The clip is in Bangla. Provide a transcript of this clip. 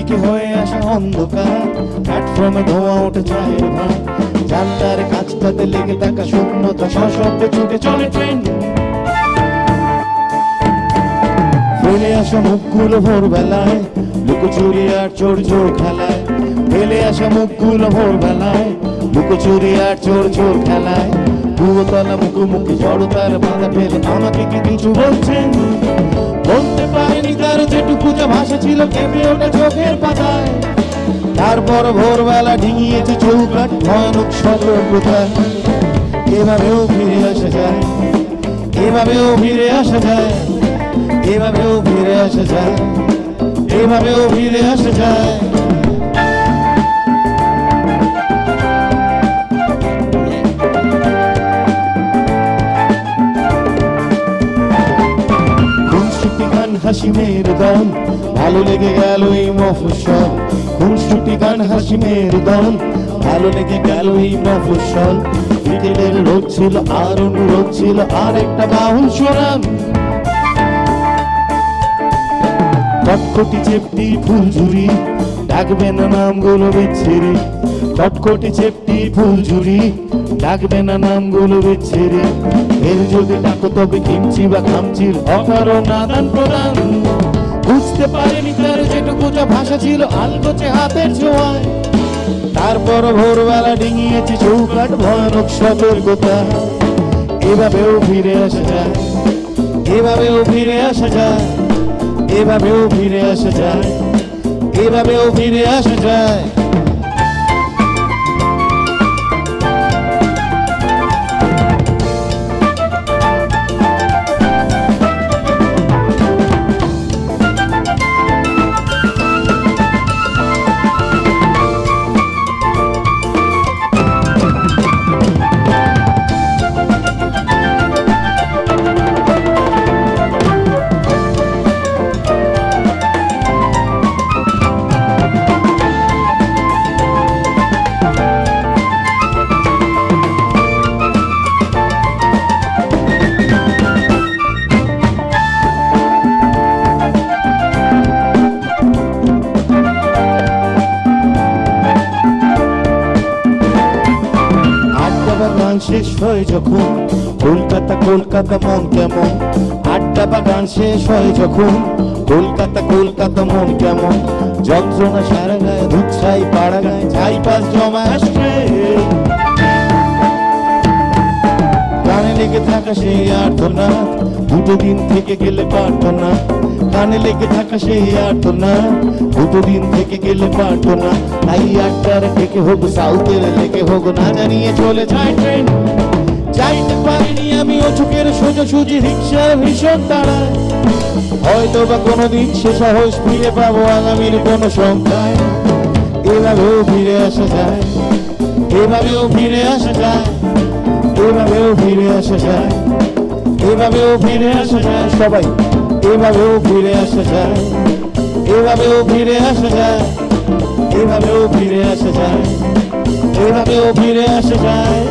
থেকে হয়ে আসা অন্ধকার, প্ল্যাটফর্মে ধোঁয়া উঠে চায়ের ভাত, জানলার কাছটাতে লেগে থাকা শূন্যতা, সশব্দে ছুটে চলে ট্রেন। ফেলে আসা মুখগুলো ভোরবেলায়, লুকোচুরি আর চোর চোর খেলায়। ফেলে আসা মুখগুলো ভোরবেলায়, লুকোচুরি আর চোর চোর খেলায়। ভুয়তলা মুখোমুখি জড়তার বাধা ফেলে আমাকে কি কিছু বলছেন? বলতে পারেনি তার যেটুকু যা ভাষা ছিল কেঁপে ওঠে চোখের পাতায়। তারপর ভোরবেলা ডিঙিয়েছে চৌকাঠ ভয়ানক সতর্কতায়। এভাবেও ফিরে আসা যায়, এভাবেও ফিরে আসা যায়, এভাবেও ফিরে আসা যায়, এভাবেও ফিরে আসা যায়। খুনসুটি গান হাসি মেয়ের দল, ভালো লেগে গেল এই মফস্বল। খুনসুটি গান হাসি মেয়ের দল, ভালো লেগে গেল এই মফস্বল। বিকেলের রোদ ছিল আর অনুরোধ ছিল আর একটা বাউল শোনান। কটকটি চেপটি ফুলঝুরি, ডাকবে না নামগুলো বিচ্ছিরি। কটকটি চেপটি ফুলঝুরি, ডাকবে না নামগুলো বিচ্ছিরি। এর যদি ডাকো তবে কিমচি বা খামচির অকারণ আদান প্রদান। বুঝতে পারেনি তার যেটুকু যা ভাষা ছিল আলগোছে হাতের ছোঁয়ায়। তারপর ভোরবেলা ডিঙিয়েছে চৌকাঠ ভয়ানক সতর্কতা। এভাবেও ফিরে আসা যায়, এভাবেও ফিরে আসা যায়, এভাবেও ফিরে আসা যায়, এভাবেও ফিরে আসা যায়। শেষ হয় যখন কলকাতা কলকাতা মন কেমন। আড্ডা বা গান শেষ হয় যখন কলকাতা কলকাতা মন কেমন। যন্ত্রণা সারা গায়ে ধুচ্ছাই পাড়া গায়ে ছাই পাশ জমা আসবে। কানে লেগে থাকা সেই আর্তনাদ, দুটো দিন থেকে গেলে পারতো না। কানে লেগে থাকা সেই আর্তনাদ, দুটো দিন থেকে গেলে পারতো না। তাই আড্ডার থেকে হোক সাউথের লেগে হোক না জানিয়ে চলে যায় ট্রেন। যাইতে পারিনি আমি ও চোখের সোজাসুজি রিক্সার ভীষণ তাড়ায়। হয়তো বা কোনোদিন সে সাহস ফিরে পাবো আগামীর কোনো সংখ্যায়। এভাবেও ফিরে আসা যায়, এভাবেও ফিরে আসা যায়, এভাবেও ফিরে আসা যায়, এভাবেও ফিরে আসা যায়। সবাই এভাবেও ফিরে আসা যায়, এভাবেও ফিরে আসা যায়, এভাবেও ফিরে আসা যায়, এভাবেও ফিরে আসা যায়।